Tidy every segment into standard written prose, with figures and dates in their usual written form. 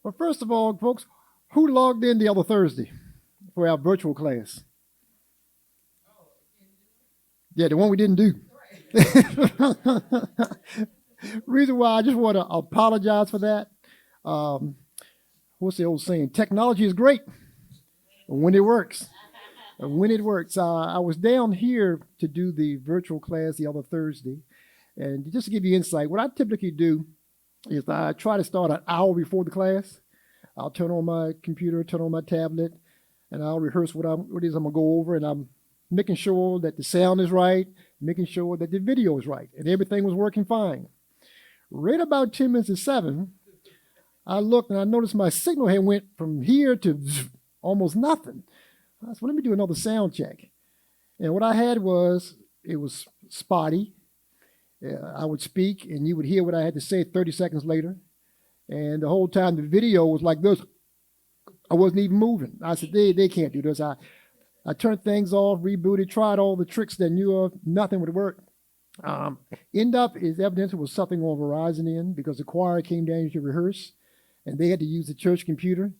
But first of all, folks, who logged in the other Thursday for our virtual class? Yeah, the one we didn't do. Reason why I just want to apologize for that. What's the old saying? Technology is great when it works. When it works. I was down here to do the virtual class the other Thursday. And just to give you insight, what I typically do is I try to start an hour before the class. I'll turn on my computer, turn on my tablet, and I'll rehearse what it is I'm going to go over. And I'm making sure that the sound is right, making sure that the video is right, and everything was working fine. Right about 10 minutes to 7, I looked and I noticed my signal had went from here to almost nothing. I said, well, let me do another sound check. And what I had was, it was spotty. I would speak and you would hear what I had to say 30 seconds later. And the whole time the video was like this. I wasn't even moving. I said, they can't do this. I turned things off, rebooted, tried all the tricks that I knew of. Nothing would work. End up is evidence it was something on Verizon end because the choir came down to rehearse and they had to use the church computer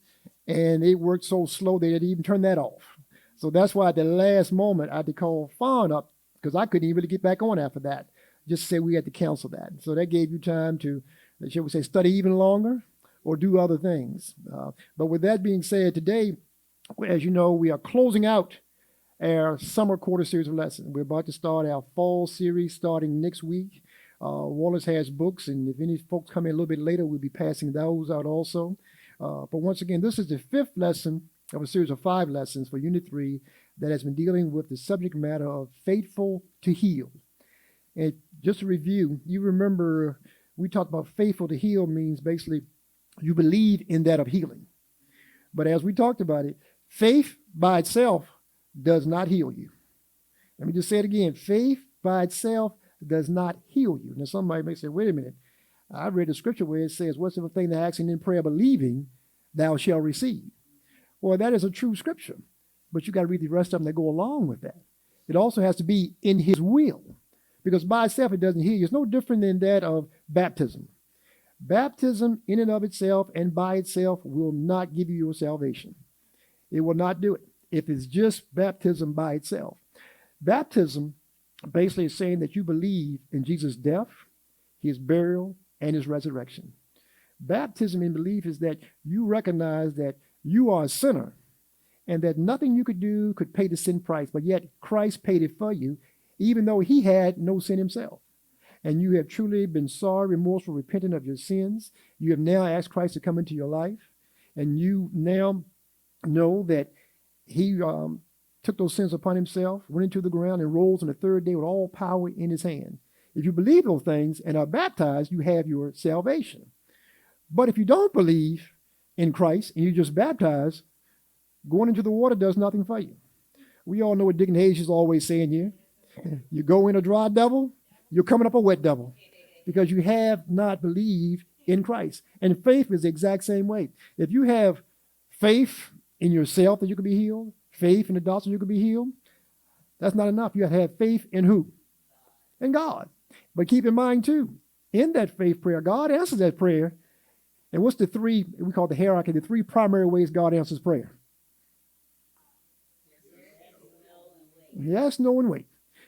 and it worked so slow they didn't even turn that off. So that's why at the last moment I had to call Fawn up because I couldn't even really get back on after that. Just say we had to cancel that. So that gave you time to, shall we say, study even longer or do other things. But with that being said, today, as you know, we are closing out our summer quarter series of lessons. We're about to start our fall series starting next week. Wallace has books, and if any folks come in a little bit later, we'll be passing those out also. But once again, this is the 5th lesson of a series of 5 lessons for Unit 3 that has been dealing with the subject matter of faithful to heal. And just to review, you remember we talked about faithful to heal means basically you believe in that of healing. But as we talked about it, faith by itself does not heal you. Let me just say it again. Faith by itself does not heal you. Now somebody may say, wait a minute. I read the scripture where it says, whatsoever thing thou asking in prayer believing, thou shalt receive. Well, that is a true scripture. But you got to read the rest of them that go along with that. It also has to be in his will. Because by itself, it doesn't heal you. It's no different than that of baptism. Baptism in and of itself and by itself will not give you your salvation. It will not do it if it's just baptism by itself. Baptism basically is saying that you believe in Jesus' death, his burial, and his resurrection. Baptism in belief is that you recognize that you are a sinner and that nothing you could do could pay the sin price, but yet Christ paid it for you, even though he had no sin himself. And you have truly been sorry, remorseful, repentant of your sins. You have now asked Christ to come into your life. And you now know that he took those sins upon himself, went into the ground, and rose on the 3rd day with all power in his hand. If you believe those things and are baptized, you have your salvation. But if you don't believe in Christ and you just baptized, going into the water does nothing for you. We all know what Dick and Hayes is always saying here. You go in a dry devil, you're coming up a wet devil because you have not believed in Christ. And faith is the exact same way. If you have faith in yourself that you can be healed, faith in the doctor you can be healed, that's not enough. You have to have faith in who? In God. But keep in mind too, in that faith prayer, God answers that prayer. And what's the 3, we call the hierarchy, the 3 primary ways God answers prayer? Yes, no, and wait.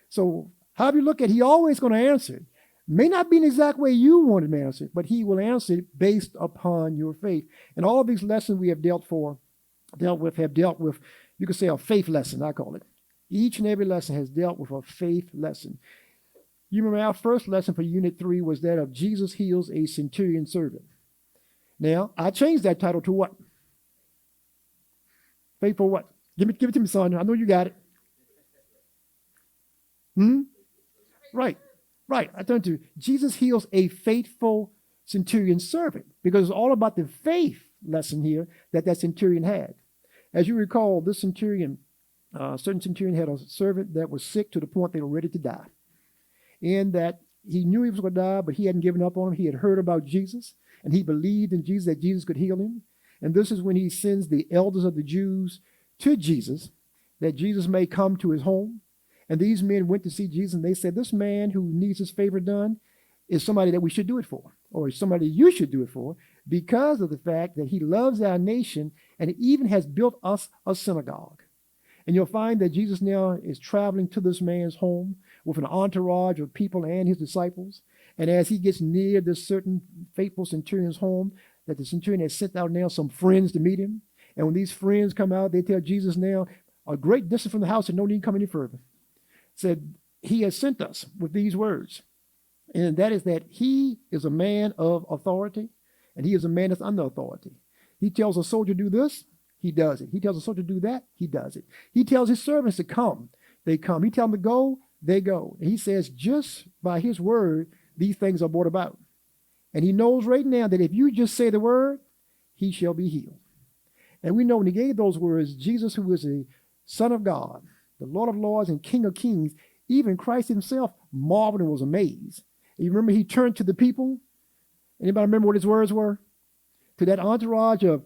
So however you look at it, he always going to answer it. May not be in the exact way you want him to answer it, but he will answer it based upon your faith. And all of these lessons we have dealt with, you could say a faith lesson, I call it. Each and every lesson has dealt with a faith lesson. You remember our first lesson for Unit 3 was that of Jesus heals a centurion servant. Now, I changed that title to what? Faith for what? Give it to me, son. I know you got it. Right. I turned to Jesus heals a faithful centurion servant because it's all about the faith lesson here that centurion had. As you recall, this centurion, certain centurion had a servant that was sick to the point they were ready to die. And that he knew he was going to die, but he hadn't given up on him. He had heard about Jesus, and he believed in Jesus, that Jesus could heal him. And this is when he sends the elders of the Jews to Jesus, that Jesus may come to his home. And these men went to see Jesus, and they said, this man who needs his favor done is somebody that we should do it for, or somebody you should do it for, because of the fact that he loves our nation and even has built us a synagogue. And you'll find that Jesus now is traveling to this man's home with an entourage of people and his disciples. And as he gets near this certain faithful centurion's home, that the centurion has sent out now some friends to meet him. And when these friends come out, they tell Jesus now, a great distance from the house and no need to come any further. Said, he has sent us with these words. And that is that he is a man of authority and he is a man that's under authority. He tells a soldier to do this, he does it. He tells a soldier to do that, he does it. He tells his servants to come, they come. He tells them to go, they go. And he says just by his word, these things are brought about. And he knows right now that if you just say the word, he shall be healed. And we know when he gave those words, Jesus, who is the Son of God, the Lord of Lords and King of Kings, even Christ himself marveled and was amazed. And you remember he turned to the people. Anybody remember what his words were? To that entourage of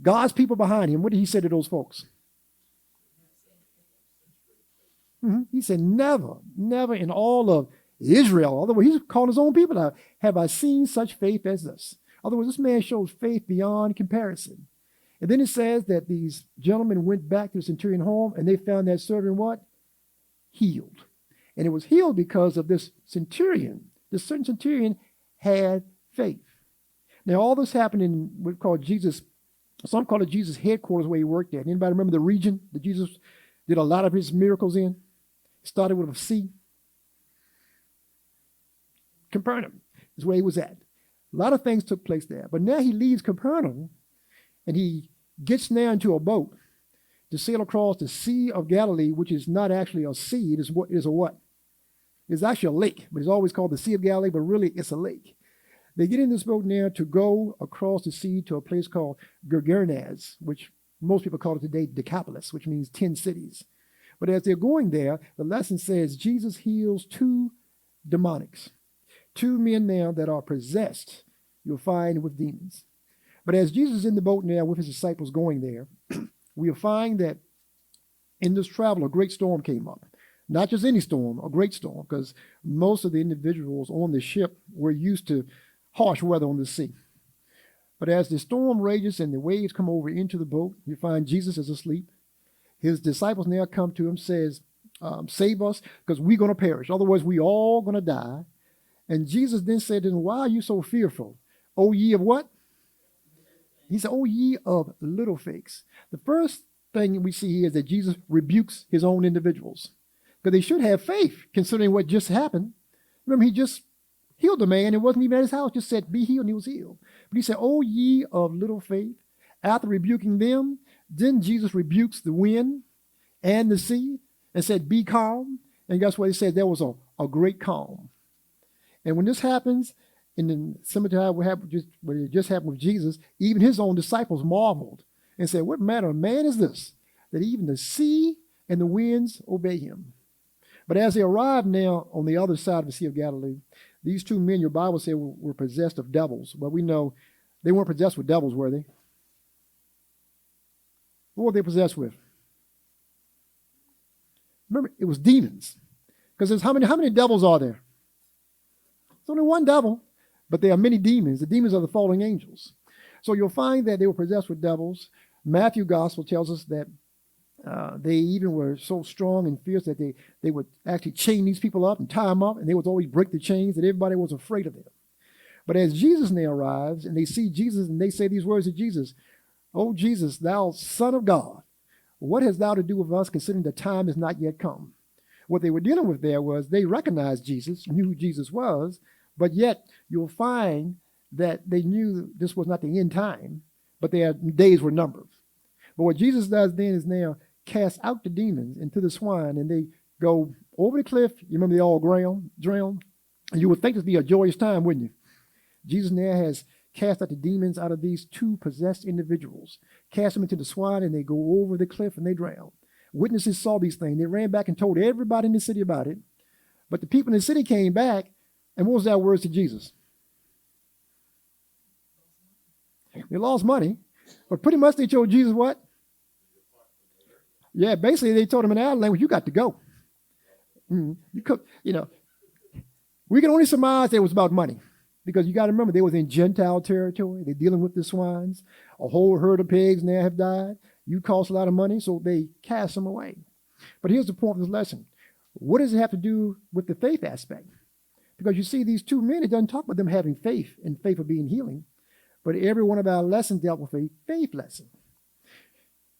God's people behind him. What did he say to those folks? He said, never, never in all of Israel, otherwise he's calling his own people out, have I seen such faith as this. Otherwise, this man shows faith beyond comparison. And then it says that these gentlemen went back to the centurion home and they found that servant what? Healed. And it was healed because of this centurion. This certain centurion had faith. Now, all this happened in what we call Jesus, some call it Jesus' headquarters where he worked at. Anybody remember the region that Jesus did a lot of his miracles in? It started with a C. Capernaum is where he was at. A lot of things took place there. But now he leaves Capernaum and he gets now into a boat to sail across the Sea of Galilee, which is not actually a sea. It is a what? It's actually a lake, but it's always called the Sea of Galilee, but really it's a lake. They get in this boat now to go across the sea to a place called Gergernes, which most people call it today Decapolis, which means 10 cities. But as they're going there, the lesson says Jesus heals 2 demonics. 2 men now that are possessed, you'll find, with demons. But as Jesus is in the boat now with his disciples going there, we'll find that in this travel, a great storm came up. Not just any storm, a great storm, because most of the individuals on the ship were used to harsh weather on the sea. But as the storm rages and the waves come over into the boat, you find Jesus is asleep. His disciples now come to him, says, save us, because we're going to perish. Otherwise, we all going to die. And Jesus then said to them, why are you so fearful? O ye of what? He said, O ye of little faith. The first thing we see here is that Jesus rebukes his own individuals. Because they should have faith, considering what just happened. Remember, he just healed the man. It wasn't even at his house. Just said, be healed, and he was healed. But he said, O ye of little faith. After rebuking them, then Jesus rebukes the wind and the sea and said, be calm. And guess what? He said there was a great calm. And when this happens, in the similar what it just happened with Jesus, even his own disciples marveled and said, what manner of man is this, that even the sea and the winds obey him? But as they arrived now on the other side of the Sea of Galilee, these 2 men, your Bible said, were possessed of devils. Well, we know they weren't possessed with devils, were they? What were they possessed with? Remember, it was demons. Because there's how many devils are there? There's only one devil, but there are many demons. The demons are the fallen angels. So you'll find that they were possessed with devils. Matthew Gospel tells us that they even were so strong and fierce that they would actually chain these people up and tie them up, and they would always break the chains, and everybody was afraid of them. But as Jesus now arrives, and they see Jesus, and they say these words to Jesus, O Jesus, thou Son of God, what hast thou to do with us, considering the time has not yet come? What they were dealing with there was they recognized Jesus, knew who Jesus was, but yet you'll find that they knew this was not the end time, but their days were numbered. But what Jesus does then is now cast out the demons into the swine, and they go over the cliff. You remember they all drown? And you would think this would be a joyous time, wouldn't you? Jesus now has cast out the demons out of these 2 possessed individuals, cast them into the swine, and they go over the cliff and they drown. Witnesses saw these things. They ran back and told everybody in the city about it. But the people in the city came back, and what was their words to Jesus? They lost money, but pretty much they told Jesus what? Yeah, basically they told him in our language, you got to go. We can only surmise that it was about money. Because you got to remember, they was in Gentile territory. They're dealing with the swines. A whole herd of pigs now have died. You cost a lot of money, so they cast them away. But here's the point of this lesson. What does it have to do with the faith aspect? Because you see, these two men, it doesn't talk about them having faith and faith of being healing. But every one of our lessons dealt with a faith lesson.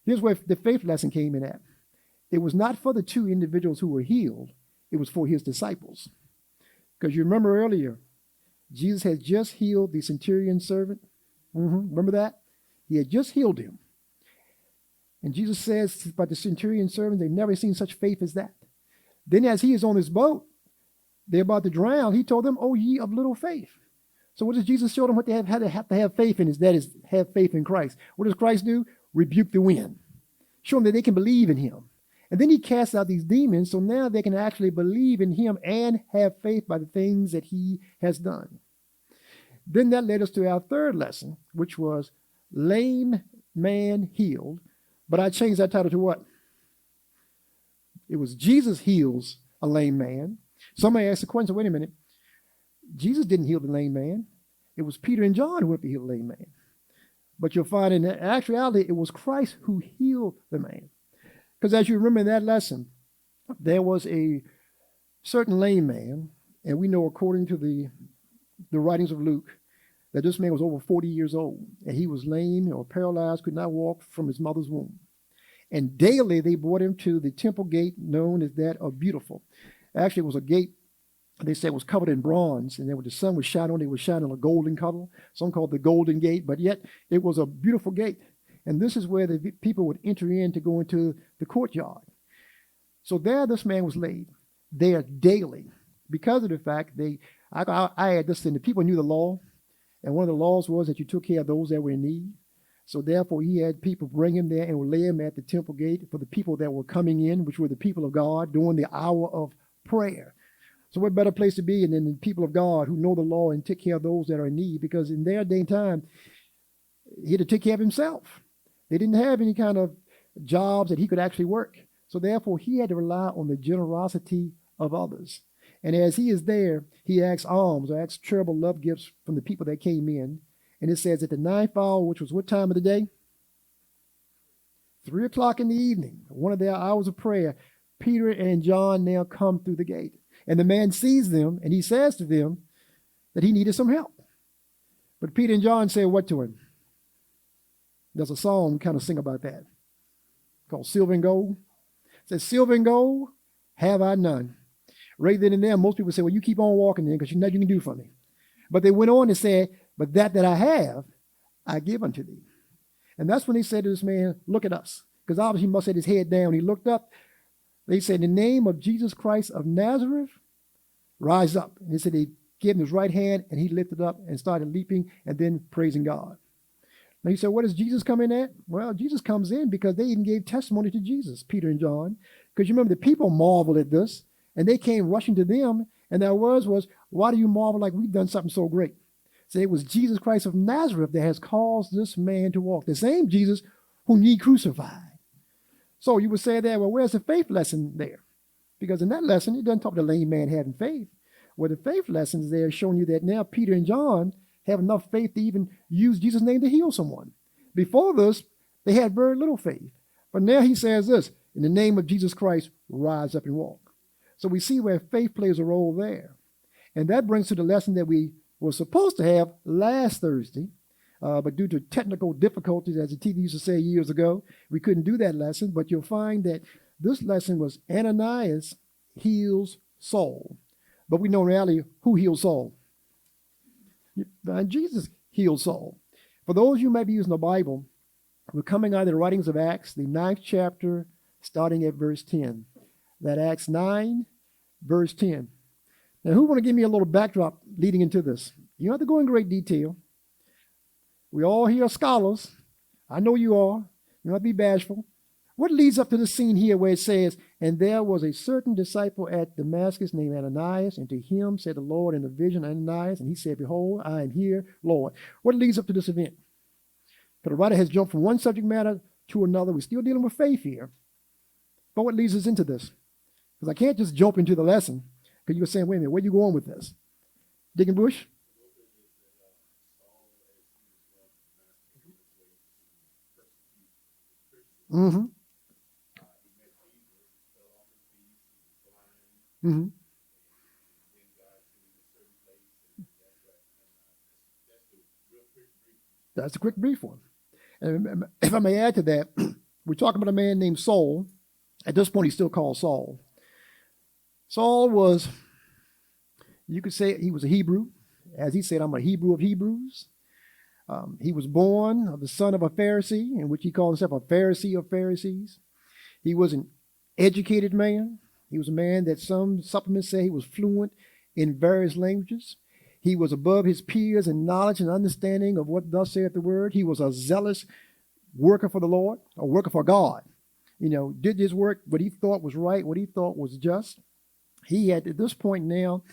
Here's where the faith lesson came in at. It was not for the two individuals who were healed. It was for his disciples. Because you remember earlier, Jesus had just healed the centurion servant. Remember that? He had just healed him. And Jesus says about the centurion servant, they've never seen such faith as that. Then as he is on his boat, they're about to drown, he told them, "Oh, ye of little faith." So what does Jesus show them what they have to have faith in? That is, have faith in Christ. What does Christ do? Rebuke the wind. Show them that they can believe in him. And then he casts out these demons, so now they can actually believe in him and have faith by the things that he has done. Then that led us to our third lesson, which was lame man healed. But I changed that title to what? It was Jesus heals a lame man. Somebody asked the question, wait a minute. Jesus didn't heal the lame man. It was Peter and John who went to heal the lame man. But you'll find in actuality, it was Christ who healed the man. Because as you remember in that lesson, there was a certain lame man, and we know according to the writings of Luke, that this man was over 40 years old, and he was lame or paralyzed, could not walk from his mother's womb. And daily they brought him to the temple gate known as that of Beautiful. Actually, it was a gate, they said, was covered in bronze, and then when the sun was shining on it, was shining a golden color. Some called the Golden Gate, but yet it was a beautiful gate. And this is where the people would enter in to go into the courtyard. So there this man was laid there daily because of the fact I had this thing, the people knew the law, and one of the laws was that you took care of those that were in need. So therefore he had people bring him there and would lay him at the temple gate for the people that were coming in, which were the people of God, during the hour of prayer. So what better place to be than the people of God who know the law and take care of those that are in need, because in their day and time, he had to take care of himself. They didn't have any kind of jobs that he could actually work. So therefore, he had to rely on the generosity of others. And as he is there, he asks alms or asks charitable love gifts from the people that came in. And it says at the 9th hour, which was what time of the day? 3 o'clock in the evening, one of their hours of prayer, Peter and John now come through the gate. And the man sees them, and he says to them that he needed some help. But Peter and John say what to him? There's a song we kind of sing about that called Silver and Gold. It says, "Silver and gold have I none." Right then and there, most people say, "Well, you keep on walking then, because you know you can do for me." But they went on and said, "But that I have, I give unto thee." And that's when he said to this man, "Look at us." Because obviously he must have had his head down. He looked up. They said, "In the name of Jesus Christ of Nazareth, rise up." And they said they gave him his right hand, and he lifted up and started leaping and then praising God. Now you say, what does Jesus come in at? Well, Jesus comes in because they even gave testimony to Jesus, Peter and John. Because you remember the people marveled at this, and they came rushing to them, and their words was, "Why do you marvel like we've done something so great?" So it was Jesus Christ of Nazareth that has caused this man to walk. The same Jesus whom ye crucified. So you would say that, well, where's the faith lesson there? Because in that lesson, it doesn't talk about the lame man having faith. Well, the faith lessons there showing you that now Peter and John have enough faith to even use Jesus' name to heal someone. Before this, they had very little faith. But now he says this, "In the name of Jesus Christ, rise up and walk." So we see where faith plays a role there. And that brings to the lesson that we were supposed to have last Thursday, but due to technical difficulties, as the TV used to say years ago, we couldn't do that lesson. But you'll find that this lesson was Ananias heals Saul. But we know in reality who healed Saul. Jesus healed Saul. For those you might be using the Bible, we're coming out of the writings of Acts, the 9th chapter, starting at verse 10. That Acts 9, verse 10. Now, who want to give me a little backdrop leading into this? You don't have to go in great detail. We all here are scholars. I know you are. You don't have to be bashful. What leads up to the scene here where it says, "And there was a certain disciple at Damascus named Ananias, and to him said the Lord in a vision, Ananias, and he said, Behold, I am here, Lord." What leads up to this event? Because the writer has jumped from one subject matter to another. We're still dealing with faith here. But what leads us into this? Because I can't just jump into the lesson, because you were saying, wait a minute, where are you going with this? Digging bush? Mm-hmm. Mm-hmm. That's a quick brief one. And if I may add to that, we're talking about a man named Saul. At this point, he's still called Saul. Saul was, you could say he was a Hebrew. As he said, I'm a Hebrew of Hebrews. He was born of the son of a Pharisee, in which he called himself a Pharisee of Pharisees. He was an educated man. He was a man that some supplements say he was fluent in various languages. He was above his peers in knowledge and understanding of what thus saith the word. He was a zealous worker for the Lord, a worker for God. Did his work, what he thought was right, what he thought was just. He had, at this point now,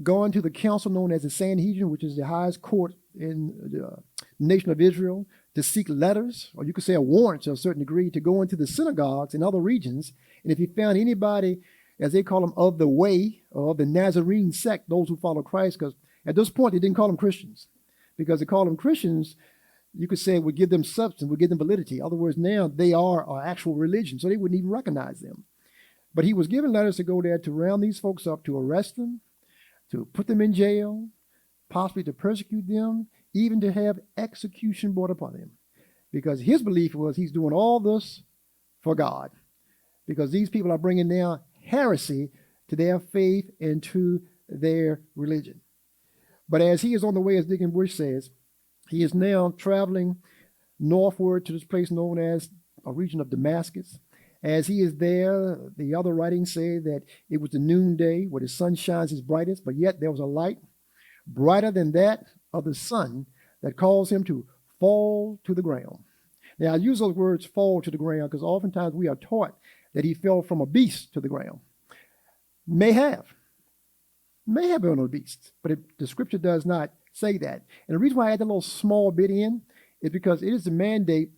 gone to the council known as the Sanhedrin, which is the highest court in the nation of Israel, to seek letters, or you could say a warrant to a certain degree, to go into the synagogues in other regions. And if he found anybody, as they call them, of the way, or of the Nazarene sect, those who follow Christ, because at this point they didn't call them Christians, because they called them Christians, you could say it would give them substance, would give them validity. In other words, now they are an actual religion, so they wouldn't even recognize them. But he was given letters to go there to round these folks up, to arrest them, to put them in jail, possibly to persecute them, even to have execution brought upon him. Because his belief was he's doing all this for God. Because these people are bringing now heresy to their faith and to their religion. But as he is on the way, as Deacon Bush says, he is now traveling northward to this place known as a region of Damascus. As he is there, the other writings say that it was the noonday where the sun shines his brightest, but yet there was a light brighter than that of the sun that caused him to fall to the ground. Now, I use those words, fall to the ground, because oftentimes we are taught that he fell from a beast to the ground. May have been on a beast, but the scripture does not say that. And the reason why I add that little small bit in is because it is the mandate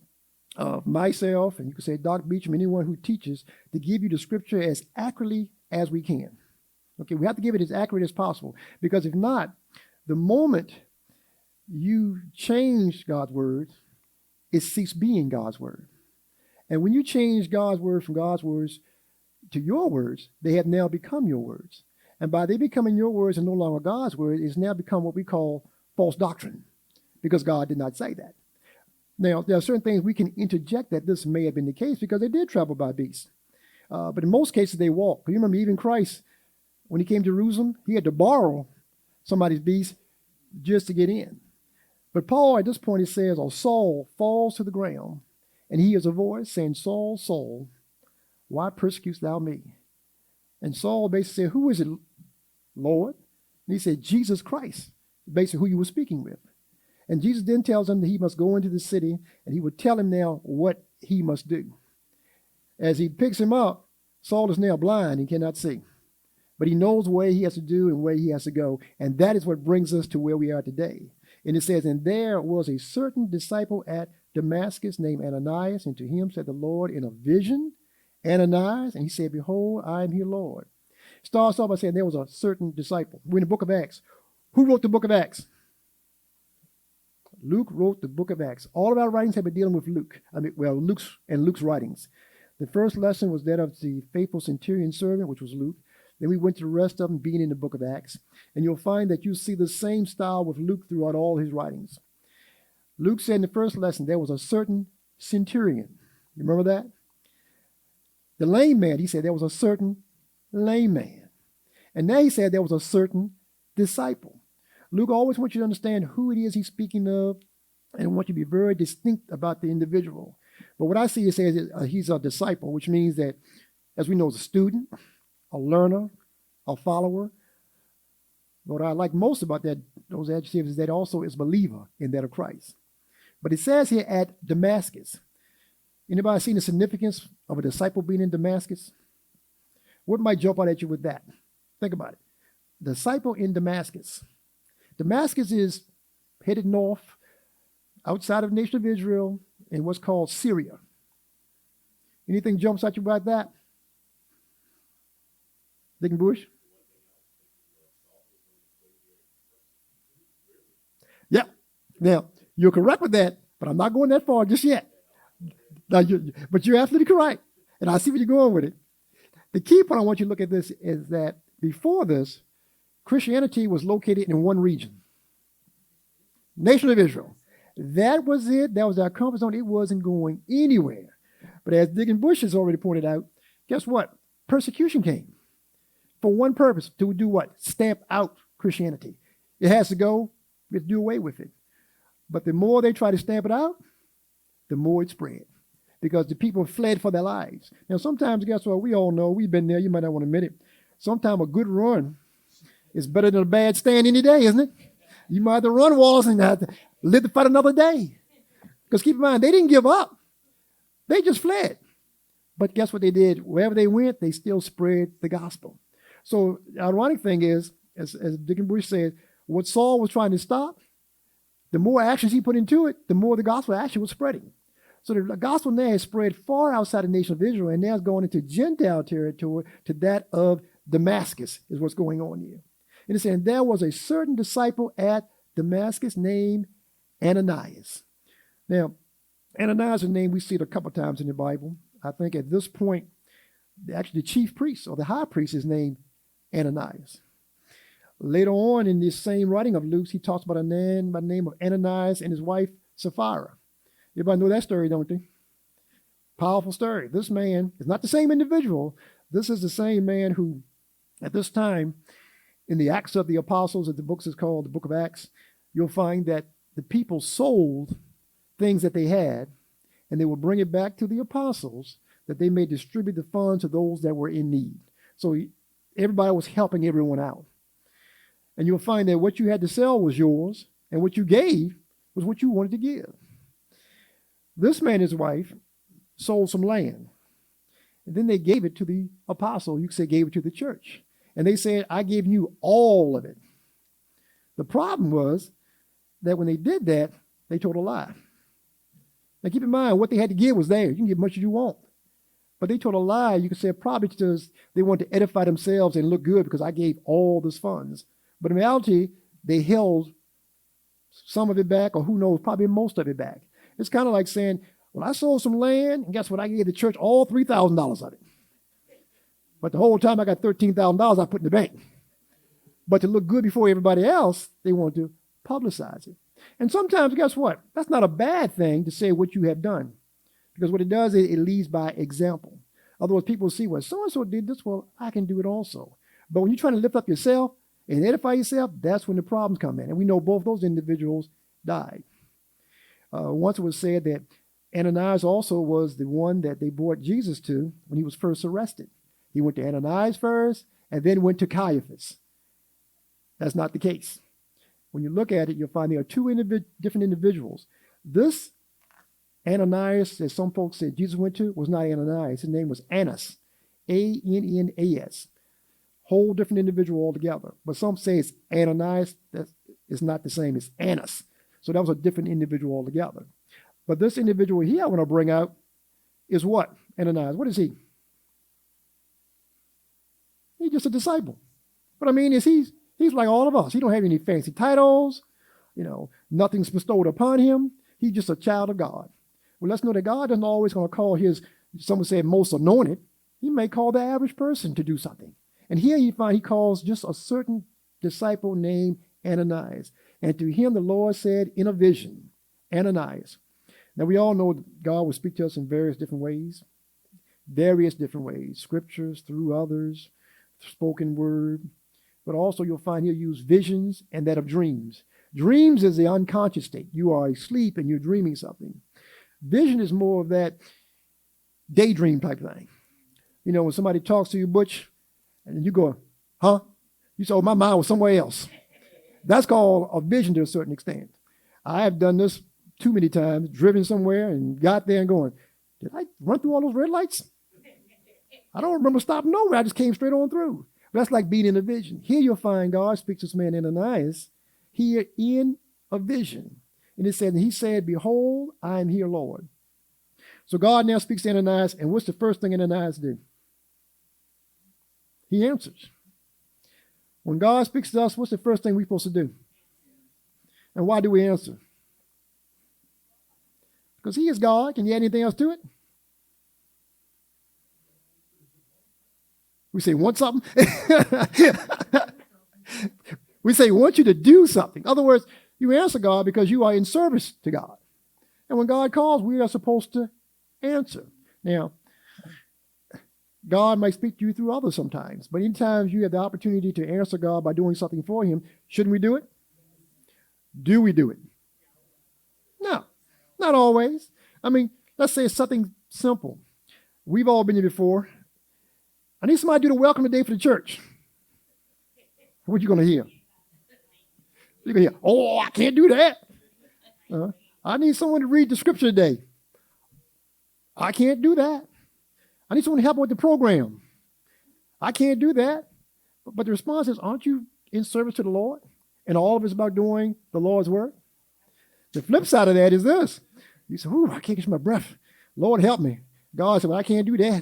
of myself, and you could say Dr. Beecham, anyone who teaches, to give you the scripture as accurately as we can. Okay, we have to give it as accurate as possible, because if not, the moment you change God's word, it ceases being God's word. And when you change God's word from God's words to your words, they have now become your words. And by they becoming your words and no longer God's word, it's now become what we call false doctrine, because God did not say that. Now, there are certain things we can interject that this may have been the case, because they did travel by beast. But in most cases, they walked. You remember, even Christ, when he came to Jerusalem, he had to borrow somebody's beast just to get in. But Paul, at this point, he says, or Saul falls to the ground, and he hears a voice saying, Saul, Saul, why persecutest thou me? And Saul basically said, who is it, Lord? And he said, Jesus Christ, basically who you were speaking with. And Jesus then tells him that he must go into the city, and he would tell him now what he must do. As he picks him up, Saul is now blind and cannot see. But he knows what he has to do and where he has to go. And that is what brings us to where we are today. And it says, and there was a certain disciple at Damascus named Ananias, and to him said the Lord in a vision, Ananias, and he said, behold, I am here, Lord. Starts off by saying there was a certain disciple. We're in the book of Acts. Who wrote the book of Acts? Luke wrote the book of Acts. All of our writings have been dealing with Luke. Luke's writings. The first lesson was that of the faithful centurion servant, which was Luke. Then we went to the rest of them being in the book of Acts. And you'll find that you see the same style with Luke throughout all his writings. Luke said in the first lesson, there was a certain centurion. You remember that? The lame man, he said there was a certain lame man. And now he said there was a certain disciple. Luke always wants you to understand who it is he's speaking of, and wants you to be very distinct about the individual. But what I see, it says he's a disciple, which means that, as we know, he's a student, a learner, a follower. What I like most about those adjectives is that also is believer in that of Christ. But it says here at Damascus. Anybody seen the significance of a disciple being in Damascus? What might jump out at you with that? Think about it. Disciple in Damascus. Damascus is headed north, outside of the nation of Israel, in what's called Syria. Anything jumps at you about that? Deacon Bush? Yeah. Now, you're correct with that, but I'm not going that far just yet. Now, but you're absolutely correct. And I see where you're going with it. The key point I want you to look at this is that before this, Christianity was located in one region, nation of Israel. That was it. That was our comfort zone. It wasn't going anywhere. But as Dick Bush has already pointed out, guess what? Persecution came for one purpose, to do what? Stamp out Christianity. It has to go. We have to do away with it. But the more they try to stamp it out, the more it spread, because the people fled for their lives. Now, sometimes, guess what? We all know, we've been there. You might not want to admit it. Sometimes a good run is better than a bad stand any day, isn't it? You might have to run walls and have to live to fight another day. Because keep in mind, they didn't give up. They just fled. But guess what they did? Wherever they went, they still spread the gospel. So the ironic thing is, as Dick Bush said, what Saul was trying to stop, the more actions he put into it, the more the gospel actually was spreading. So the gospel now has spread far outside the nation of Israel, and now it's going into Gentile territory, to that of Damascus is what's going on here. And it's saying there was a certain disciple at Damascus named Ananias. Now, Ananias is a name we see it a couple times in the Bible. I think at this point, actually the chief priest or the high priest is named Ananias. Later on in this same writing of Luke, he talks about a man by the name of Ananias and his wife Sapphira. Everybody know that story, don't they? Powerful story. This man is not the same individual. This is the same man who, at this time, in the Acts of the Apostles, as the book is called, the book of Acts, you'll find that the people sold things that they had, and they would bring it back to the apostles that they may distribute the funds to those that were in need. So everybody was helping everyone out. And you'll find that what you had to sell was yours, and what you gave was what you wanted to give. This man and his wife sold some land, and then they gave it to the apostle. You could say gave it to the church. And they said, I gave you all of it. The problem was that when they did that, they told a lie. Now keep in mind, what they had to give was there. You can give as much as you want. But they told a lie. You could say probably because they wanted to edify themselves and look good because I gave all those funds. But in reality, they held some of it back, or who knows, probably most of it back. It's kind of like saying, well, I sold some land, and guess what? I gave the church all $3,000 of it. But the whole time I got $13,000 I put in the bank. But to look good before everybody else, they want to publicize it. And sometimes, guess what? That's not a bad thing to say what you have done. Because what it does, it leads by example. Otherwise, people see, well, so-and-so did this, well, I can do it also. But when you're trying to lift up yourself and edify yourself, that's when the problems come in. And we know both those individuals died. Once it was said that Ananias also was the one that they brought Jesus to when he was first arrested. He went to Ananias first and then went to Caiaphas. That's not the case. When you look at it, you'll find there are two different individuals. This Ananias, as some folks said Jesus went to, was not Ananias. His name was Annas, A-N-N-A-S. Whole different individual altogether. But some say it's Ananias. That is not the same. It's Annas. So that was a different individual altogether. But this individual here I want to bring out is what? Ananias. What is he? He's just a disciple. But I mean, he's like all of us. He don't have any fancy titles. Nothing's bestowed upon him. He's just a child of God. Well, let's know that God isn't always going to call his, someone said, most anointed. He may call the average person to do something. And here you find he calls just a certain disciple named Ananias. And to him the Lord said in a vision, Ananias. Now we all know that God will speak to us in various different ways. Scriptures, through others, spoken word. But also you'll find he'll use visions and that of dreams. Dreams is the unconscious state. You are asleep and you're dreaming something. Vision is more of that daydream type thing. When somebody talks to you, Butch, and you go, huh? You say, oh, my mind was somewhere else. That's called a vision to a certain extent. I have done this too many times, driven somewhere and got there and going, did I run through all those red lights? I don't remember stopping nowhere. I just came straight on through. But that's like being in a vision. Here you'll find God speaks to this man Ananias here in a vision. And it said, and he said, behold, I am here, Lord. So God now speaks to Ananias, and what's the first thing Ananias did? He answers. When God speaks to us, what's the first thing we're supposed to do? And why do we answer? Because he is God. Can you add anything else to it? We say, want something? We say, want you to do something. In other words, you answer God because you are in service to God. And when God calls, we are supposed to answer. Now, God might speak to you through others sometimes, but anytime you have the opportunity to answer God by doing something for him, shouldn't we do it? Do we do it? No, not always. I mean, let's say it's something simple. We've all been here before. I need somebody to do the welcome today for the church. What you going to hear? You're going to hear, oh, I can't do that. I need someone to read the scripture today. I can't do that. I need someone to help with the program. I can't do that. But the response is, aren't you in service to the Lord? And all of it's about doing the Lord's work? The flip side of that is this. You say, ooh, I can't catch my breath. Lord, help me. God said, well, I can't do that.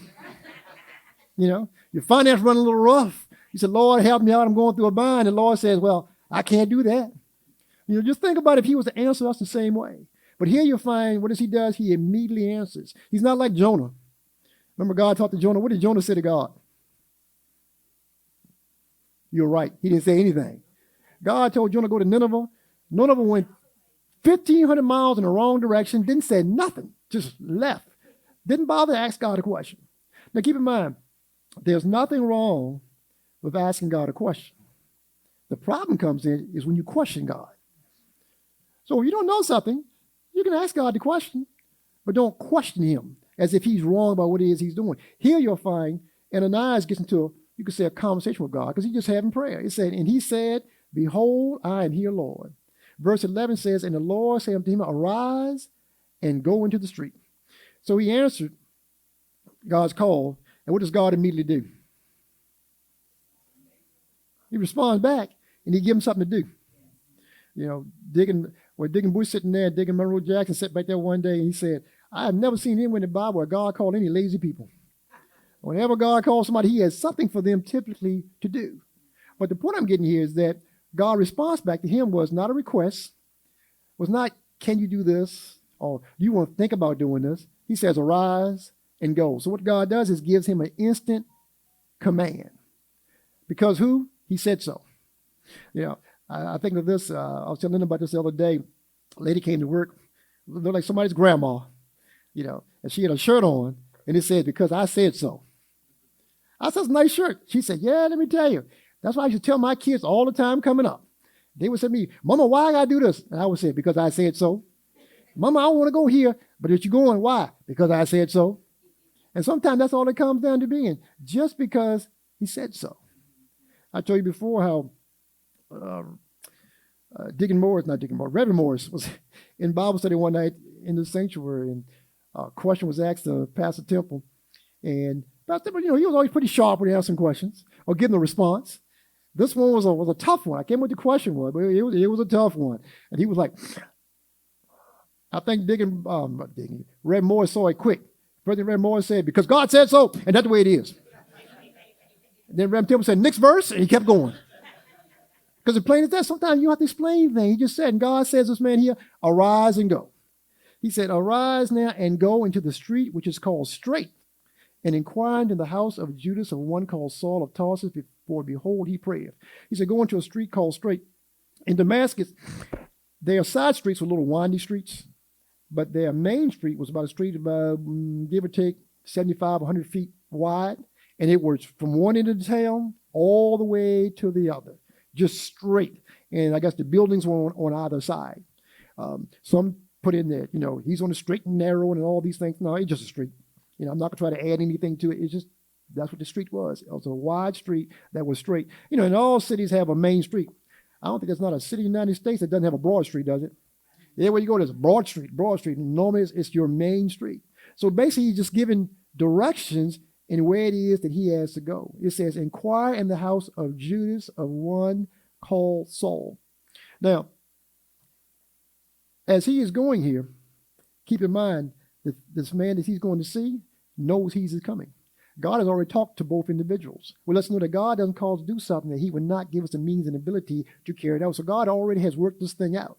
You know, your finance running a little rough. You said, Lord, help me out. I'm going through a bind. And the Lord says, well, I can't do that. You know, just think about if he was to answer us the same way. But here you'll find, what does he does? He immediately answers. He's not like Jonah. Remember God talked to Jonah. What did Jonah say to God? You're right. He didn't say anything. God told Jonah to go to Nineveh. Nineveh went 1,500 miles in the wrong direction. Didn't say nothing. Just left. Didn't bother to ask God a question. Now keep in mind, there's nothing wrong with asking God a question. The problem comes in is when you question God. So if you don't know something, you can ask God the question, but don't question him as if he's wrong about what it is he's doing. Here you'll find Ananias gets into, you could say, a conversation with God because he's just having prayer. It said, and he said, behold, I am here, Lord. Verse 11 says, and the Lord said unto him, arise and go into the street. So he answered God's call. And what does God immediately do? He responds back and he gives him something to do. You know, Digging Bush sitting there, Digging Monroe Jackson sat back there one day and he said, I have never seen anywhere in the Bible where God called any lazy people. Whenever God calls somebody, he has something for them typically to do. But the point I'm getting here is that God's response back to him was not a request, was not, can you do this? Or do you want to think about doing this? He says, arise and go. So what God does is gives him an instant command. Because who? He said so. You know, I think of this. I was telling them about this the other day. A lady came to work, looked like somebody's grandma, you know, and she had a shirt on, and it said, because I said so. I said, it's a nice shirt. She said, yeah, let me tell you. That's why I used to tell my kids all the time coming up. They would say to me, Mama, why I got to do this? And I would say, because I said so. Mama, I don't want to go here, but if you're going, why? Because I said so. And sometimes that's all it comes down to being, just because he said so. I told you before how Reverend Morris was in Bible study one night in the sanctuary, and a question was asked to Pastor Temple. And Pastor Temple, you know, he was always pretty sharp when he answered questions or giving a response. This one was a tough one. I can't remember what the question was, but it was a tough one. And he was like, I think Reverend Morris saw it quick. President Reverend Morris said, because God said so, and that's the way it is. And then Reverend Temple said, next verse, and he kept going. Because the plain as that, sometimes you have to explain things. He just said, and God says this man here, arise and go. He said, arise now and go into the street which is called Straight, and inquire into the house of Judas of one called Saul of Tarsus, for behold, he prayeth. He said, go into a street called Straight. In Damascus, there are side streets with little windy streets, but their main street was about a street about, give or take, 75, 100 feet wide, and it was from one end of the town all the way to the other, just straight. And I guess the buildings were on either side. Some put in there, you know, he's on the straight and narrow and all these things. No, it's just a street. You know, I'm not going to try to add anything to it. It's just, that's what the street was. It was a wide street that was straight. You know, and all cities have a main street. I don't think there's not a city in the United States that doesn't have a broad street, does it? Everywhere you go, there's a broad street. And normally it's your main street. So basically, he's just giving directions in where it is that he has to go. It says, inquire in the house of Judas of one called Saul. Now, as he is going here, keep in mind that this man that he's going to see knows he's coming. God has already talked to both individuals. Well, let's know that God doesn't call us to do something that he would not give us the means and ability to carry it out. So God already has worked this thing out.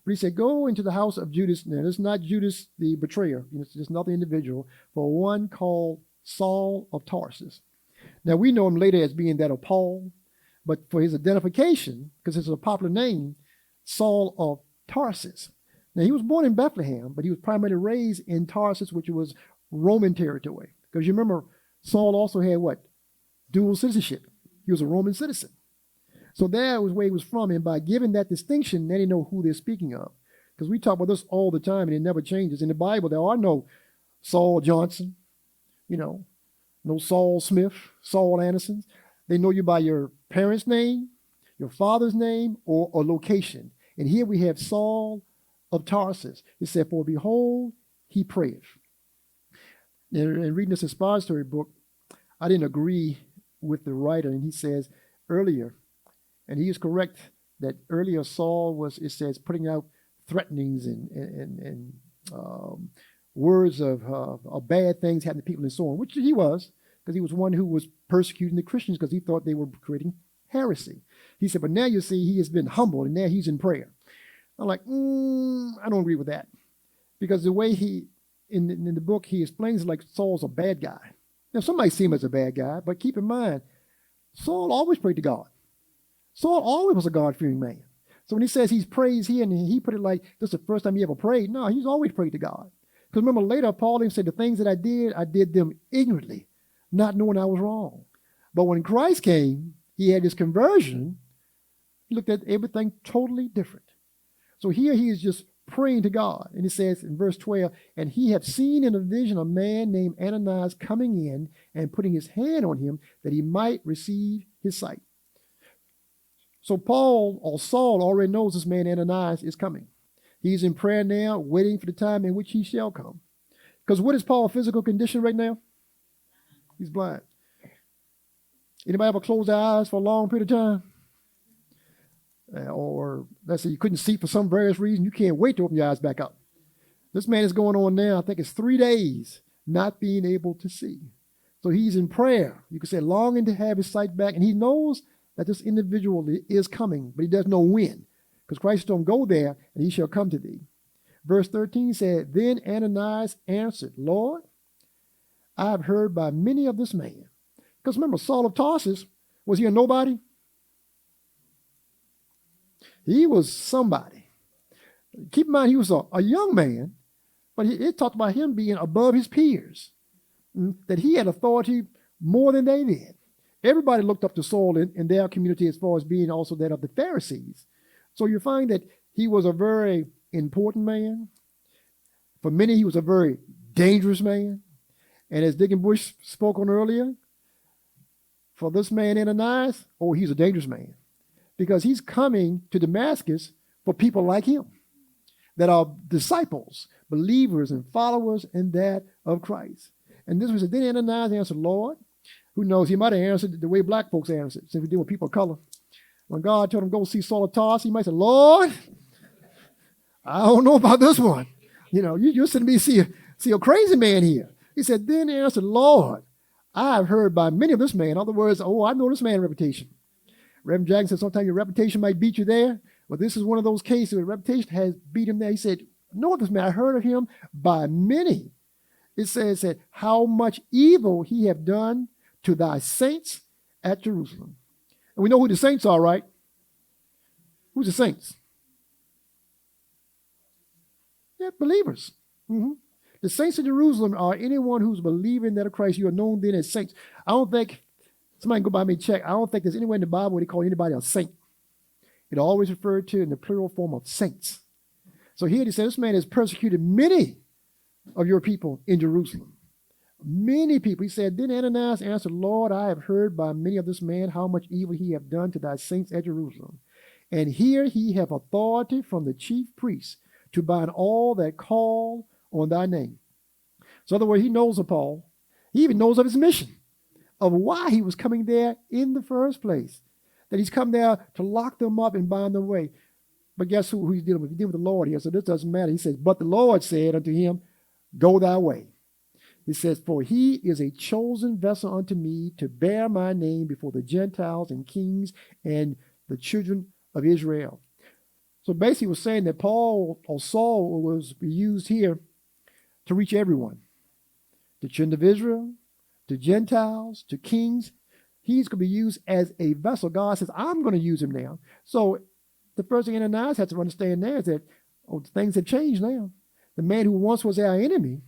But he said, go into the house of Judas. Now, this is not Judas the betrayer. It's just another individual, for one called Saul of Tarsus. Now, we know him later as being that of Paul, but for his identification, because it's a popular name, Saul of Tarsus. Now, he was born in Bethlehem, but he was primarily raised in Tarsus, which was Roman territory. Because you remember, Saul also had what? Dual citizenship. He was a Roman citizen. So that was where he was from. And by giving that distinction, then they know who they're speaking of. Because we talk about this all the time, and it never changes. In the Bible, there are no Saul Johnson, no Saul Smith, Saul Andersons. They know you by your parents' name, your father's name, or a location. And here we have Saul of Tarsus. It said, for behold, he prayeth. And reading this expository book, I didn't agree with the writer. And he says earlier, and he is correct, that earlier Saul was, it says, putting out threatenings and words of bad things happening to people and so on, which he was, because he was one who was persecuting the Christians because he thought they were creating heresy. He said, but now you see he has been humbled and now he's in prayer. I'm like, I don't agree with that. Because the way he, in the book, he explains it like Saul's a bad guy. Now, some might see him as a bad guy, but keep in mind, Saul always prayed to God. Saul always was a God-fearing man. So when he says he's praised here, and he put it like this is the first time he ever prayed, no, he's always prayed to God. Because remember later, Paul even said the things that I did them ignorantly, not knowing I was wrong. But when Christ came, he had his conversion. He looked at everything totally different. So here he is just praying to God. And it says in verse 12, and he had seen in a vision a man named Ananias coming in and putting his hand on him that he might receive his sight. So Paul or Saul already knows this man Ananias is coming. He's in prayer now, waiting for the time in which he shall come. Because what is Paul's physical condition right now? He's blind. Anybody ever close their eyes for a long period of time? Or let's say you couldn't see for some various reason, you can't wait to open your eyes back up. This man is going on now, I think it's 3 days, not being able to see. So he's in prayer. You could say longing to have his sight back, and he knows that this individual is coming, but he doesn't know when. Because Christ told him, go there, and he shall come to thee. Verse 13 said, then Ananias answered, Lord, I have heard by many of this man. Because remember, Saul of Tarsus, was he a nobody? He was somebody. Keep in mind, he was a young man, but it talked about him being above his peers, that he had authority more than they did. Everybody looked up to Saul in their community as far as being also that of the Pharisees. So you find that he was a very important man. For many, he was a very dangerous man. And as Deacon Bush spoke on earlier, for this man Ananias, he's a dangerous man. Because he's coming to Damascus for people like him that are disciples, believers, and followers in that of Christ. And this was it. Then Ananias answered, Lord, who knows? He might have answered the way black folks answered, since we deal with people of color. When God told him go see Saul of Tarsus, he might say, Lord, I don't know about this one. You're sending me to see a crazy man here. He said, then he answered, Lord, I have heard by many of this man. In other words, I know this man's reputation. Reverend Jackson said sometimes your reputation might beat you there. But this is one of those cases where reputation has beat him there. He said, know this man, I heard of him by many. It says that how much evil he have done to thy saints at Jerusalem. And we know who the saints are, right? Who's the saints? Yeah, believers. The saints of Jerusalem are anyone who's believing that of Christ. You are known then as saints. I don't think, somebody can go by me and check, I don't think there's anywhere in the Bible where they call anybody a saint. It always referred to in the plural form of saints. So here they say this man has persecuted many of your people in Jerusalem. Many people. He said, then Ananias answered, Lord, I have heard by many of this man how much evil he have done to thy saints at Jerusalem. And here he have authority from the chief priests to bind all that call on thy name. So in other words, he knows of Paul. He even knows of his mission, of why he was coming there in the first place. That he's come there to lock them up and bind them away. But guess who he's dealing with? He's dealing with the Lord here. So this doesn't matter. He says, but the Lord said unto him, go thy way. He says, for he is a chosen vessel unto me to bear my name before the Gentiles and kings and the children of Israel. So basically, he was saying that Paul or Saul was used here to reach everyone. The children of Israel, to Gentiles, to kings. He's going to be used as a vessel. God says, I'm going to use him now. So the first thing Ananias has to understand there is that things have changed now. The man who once was our enemy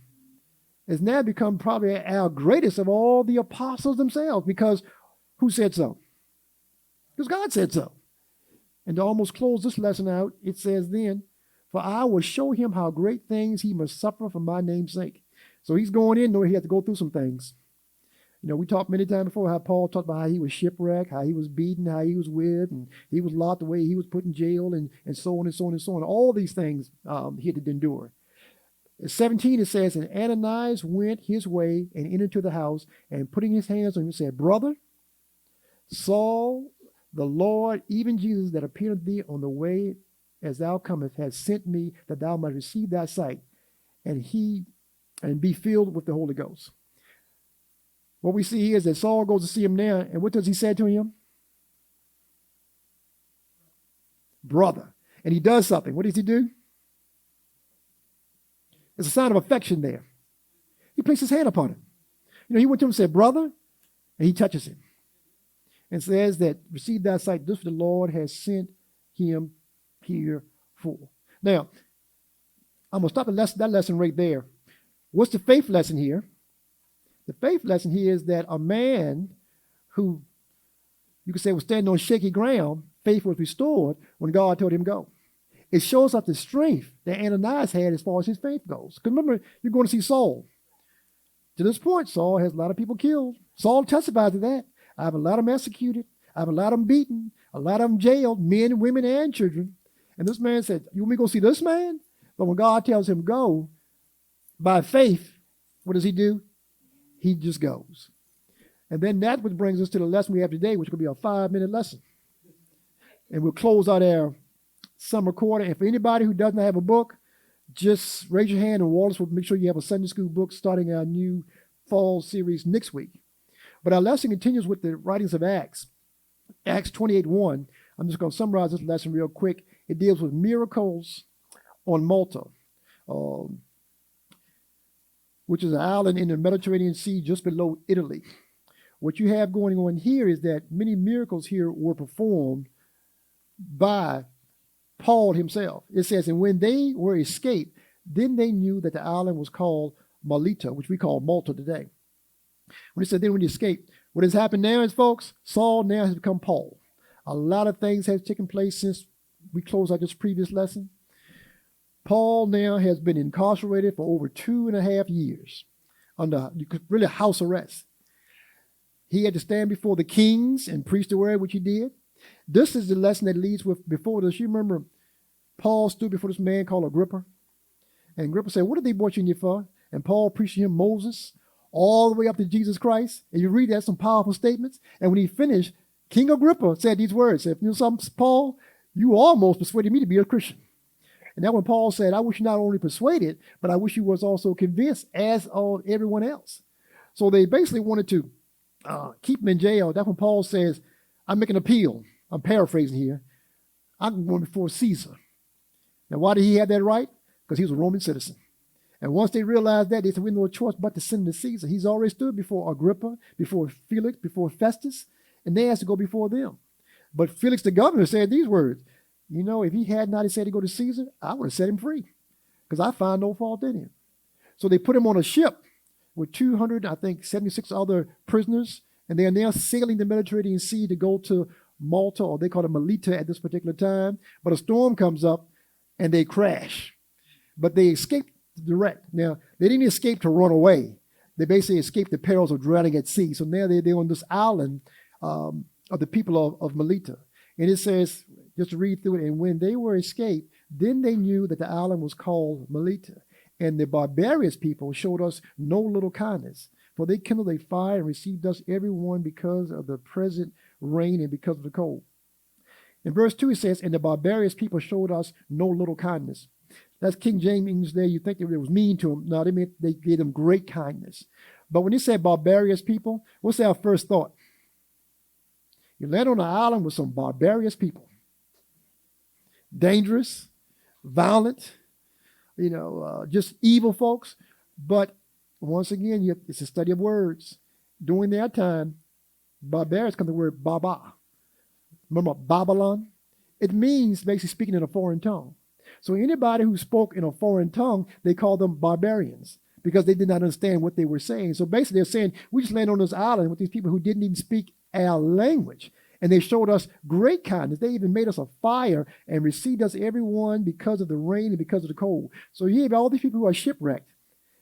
has now become probably our greatest of all the apostles themselves, because who said so? Because God said so. And to almost close this lesson out, it says then, for I will show him how great things he must suffer for my name's sake. So he's going in knowing he has to go through some things. You know, we talked many times before how Paul talked about how he was shipwrecked, how he was beaten, how he was whipped, and he was locked away, he was put in jail, and so on and so on and so on. All these things he had to endure. At 17, it says, and Ananias went his way and entered into the house, and putting his hands on him, said, Brother, Saul, the Lord, even Jesus, that appeared to thee on the way as thou comest, has sent me that thou might receive thy sight, and be filled with the Holy Ghost. What we see here is that Saul goes to see him now, and what does he say to him? Brother. And he does something. What does he do? It's a sign of affection there. He placed his hand upon him. You know, he went to him and said, Brother, and he touches him. And says that, receive thy sight, this the Lord has sent him here for. Now, I'm going to stop that lesson right there. What's the faith lesson here? The faith lesson here is that a man who, you could say, was standing on shaky ground, faith was restored when God told him go. It shows up the strength that Ananias had as far as his faith goes. Because remember, you're going to see Saul. To this point, Saul has a lot of people killed. Saul testified to that. I have a lot of them executed. I have a lot of them beaten. A lot of them jailed, men, women, and children. And this man said, you want me to go see this man? But when God tells him go, by faith, what does he do? He just goes. And then that which brings us to the lesson we have today, which will be a 5-minute lesson. And we'll close out our summer quarter. And for anybody who doesn't have a book, just raise your hand and Wallace will make sure you have a Sunday school book starting our new fall series next week. But our lesson continues with the writings of Acts. Acts 28:1. I'm just going to summarize this lesson real quick. It deals with miracles on Malta, which is an island in the Mediterranean Sea just below Italy. What you have going on here is that many miracles here were performed by Paul himself. It says, and when they were escaped, then they knew that the island was called Melita, which we call Malta today. When it said then when you escaped, what has happened now is, folks, Saul now has become Paul. A lot of things have taken place since we closed out this previous lesson. Paul now has been incarcerated for over 2.5 years under really house arrest. He had to stand before the kings and preach the word, which he did. This is the lesson that leads with before this. You remember Paul stood before this man called Agrippa. And Agrippa said, what did they brought you in here for? And Paul preached to him Moses all the way up to Jesus Christ. And you read that, some powerful statements. And when he finished, King Agrippa said these words. Said, you know something, Paul, you almost persuaded me to be a Christian. And that when Paul said, I wish you not only persuaded, but I wish you was also convinced, as of everyone else. So they basically wanted to keep him in jail. That's when Paul says, I'm making an appeal. I'm paraphrasing here. I'm going before Caesar. Now, why did he have that right? Because he was a Roman citizen. And once they realized that, they said, we have no choice but to send him to Caesar. He's already stood before Agrippa, before Felix, before Festus, and they asked to go before them. But Felix the governor said these words, you know, if he had not said to go to Caesar, I would have set him free because I find no fault in him. So they put him on a ship with 76 other prisoners, and they are now sailing the Mediterranean Sea to go to Malta, or they call it Melita at this particular time. But a storm comes up, and they crash. But they escaped direct. Now, they didn't escape to run away. They basically escaped the perils of drowning at sea. So now they're on this island of the people of Melita. And it says, just to read through it, and when they were escaped, then they knew that the island was called Melita. And the barbarous people showed us no little kindness, for they kindled a fire and received us every one because of the present rain and because of the cold. In verse 2 it says, and the barbarous people showed us no little kindness. That's King James English there. You think it was mean to them. No, they meant they gave them great kindness. But when he said barbarous people, what's our first thought? You land on an island with some barbarous people. Dangerous, violent, just evil folks. But once again, it's a study of words. During their time, Barbarians come from the word Baba. Remember Babylon? It means basically speaking in a foreign tongue. So anybody who spoke in a foreign tongue, they called them barbarians because they did not understand what they were saying. So basically they're saying, we just landed on this island with these people who didn't even speak our language. And they showed us great kindness. They even made us a fire and received us everyone because of the rain and because of the cold. So you have all these people who are shipwrecked.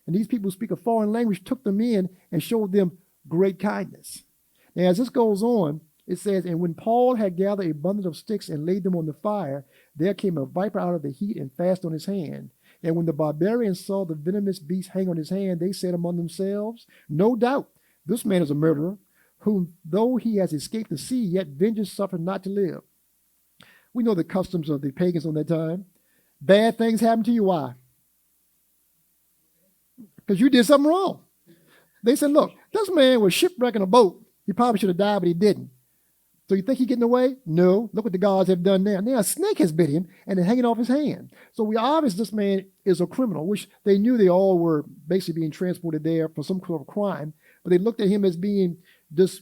And these people who speak a foreign language took them in and showed them great kindness. Now, as this goes on, it says, and when Paul had gathered a bundle of sticks and laid them on the fire, there came a viper out of the heat and fastened on his hand. And when the barbarians saw the venomous beast hang on his hand, they said among themselves, no doubt, this man is a murderer, whom though he has escaped the sea, yet vengeance suffered not to live. We know the customs of the pagans on that time. Bad things happen to you. Why? Because you did something wrong. They said, look, this man was shipwrecking a boat. He probably should have died, but he didn't. So you think he's getting away? No. Look what the gods have done now. Now a snake has bit him and it's hanging off his hand. So we obvious this man is a criminal, which they knew they all were basically being transported there for some sort of crime. But they looked at him as being this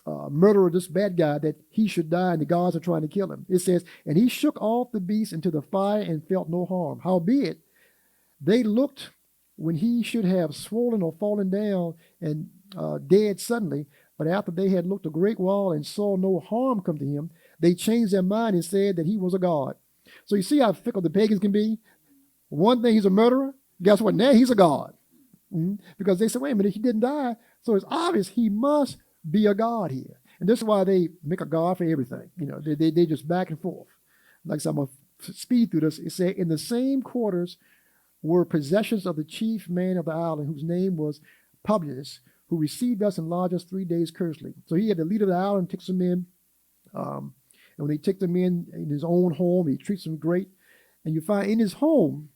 murderer, this bad guy, that he should die and the gods are trying to kill him. It says, and he shook off the beast into the fire and felt no harm. Howbeit, they looked when he should have swollen or fallen down and dead suddenly. But after they had looked a great while and saw no harm come to him, they changed their mind and said that he was a god. So you see how fickle the pagans can be? One thing, he's a murderer. Guess what? Now he's a god. Because they said, wait a minute, he didn't die. So it's obvious he must be a god here. And this is why they make a god for everything. You know, they just back and forth. Like so I'm going to speed through this. It said, in the same quarters were possessions of the chief man of the island, whose name was Publius, who received us and lodged us 3 days courteously. So he had the leader of the island, takes them in. And when they take them in his own home, he treats them great. And you find in his home,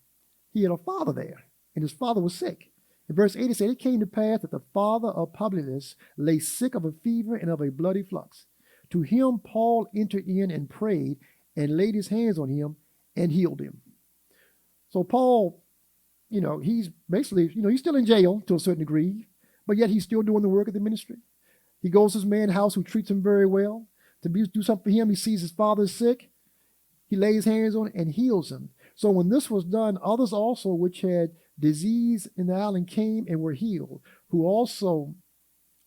he had a father there, and his father was sick. In verse 8, it said, it came to pass that the father of Publius lay sick of a fever and of a bloody flux. To him Paul entered in and prayed and laid his hands on him and healed him. So Paul, he's basically, he's still in jail to a certain degree, but yet he's still doing the work of the ministry. He goes to his man's house who treats him very well. To do something for him, he sees his father is sick. He lays hands on and heals him. So when this was done, others also which had disease in the island came and were healed, who also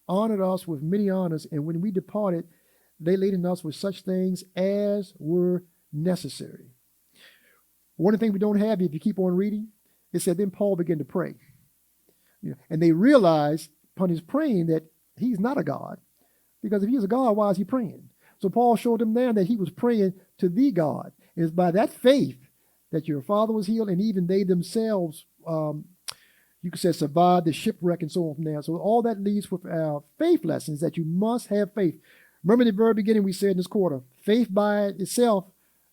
honored us with many honors. And when we departed, they laid in us with such things as were necessary. One of the things we don't have, if you keep on reading, it said, then Paul began to pray. And they realized upon his praying that he's not a god. Because if he's a god, why is he praying? So Paul showed them there that he was praying to the God. And it's by that faith that your father was healed, and even they themselves, you could say, survived the shipwreck and so on from there. So all that leads with our faith lessons, that you must have faith. Remember in the very beginning we said in this quarter, faith by itself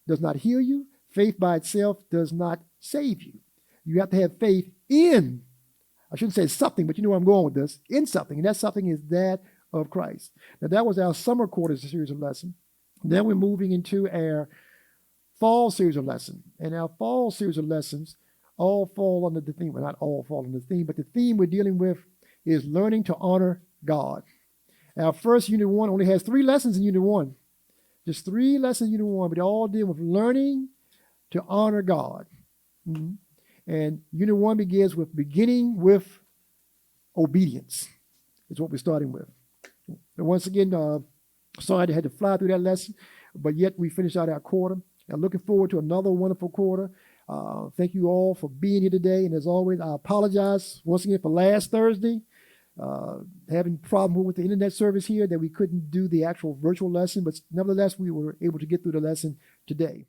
does not heal you. Faith by itself does not save you. You have to have faith in, I shouldn't say something, but you know where I'm going with this, in something. And that something is that of Christ. Now that was our summer quarter series of lessons. Then we're moving into our fall series of lessons. And our fall series of lessons all fall under the theme. Well, not all fall under the theme, but the theme we're dealing with is learning to honor God. Our first Unit 1 only has 3 lessons in Unit 1. Just 3 lessons in Unit 1, but they all deal with learning to honor God. And Unit 1 begins with beginning with obedience. Is what we're starting with. And once again, sorry I had to fly through that lesson, but yet we finished out our quarter. I'm looking forward to another wonderful quarter. Thank you all for being here today. And as always, I apologize once again for last Thursday. Having a problem with the internet service here that we couldn't do the actual virtual lesson, but nevertheless, we were able to get through the lesson today.